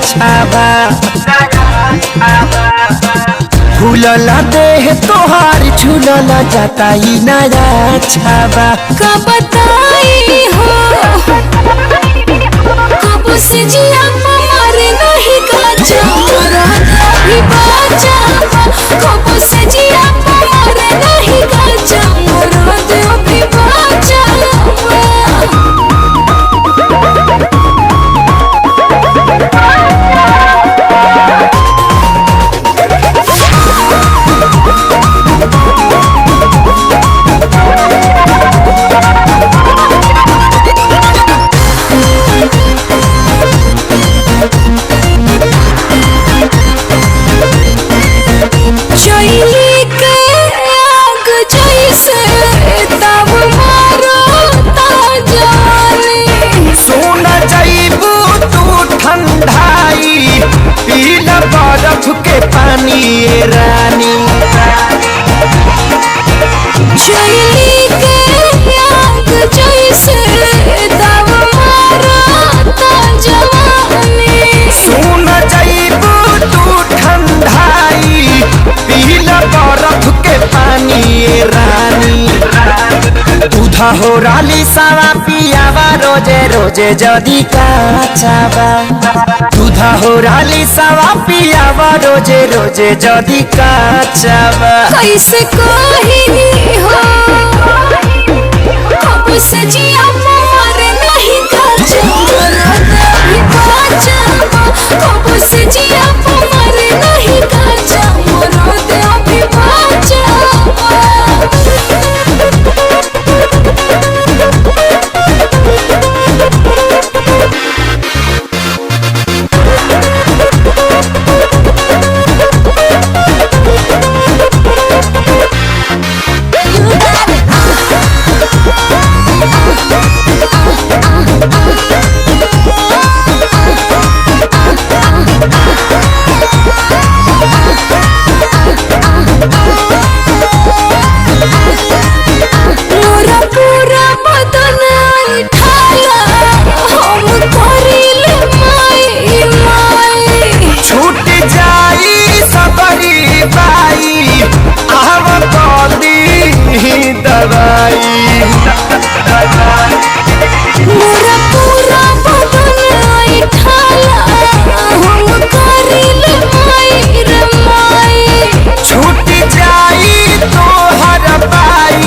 छाबा फूलल देह तोहार झूलल जाता ही नया छाबा का बताई हो कब से जिया मारे नहीं गाजा भी बाजा कब से जिया मारे नहीं गाजा मोरा दे भी बाजा बरफ के पानी रानी चली के आग जैसे दब मारता जवानी सुन जाइबू तू ठंडाई पीला बरफ के पानी रानी दूधा हो राली सावा पियावा रोजे रोजे जदी काचावा दूधा हो राली सावा पियावा रोजे रोजे जदी काचावा कैसे कही हो कब से जिया मारे नहीं गाजा भी बाजा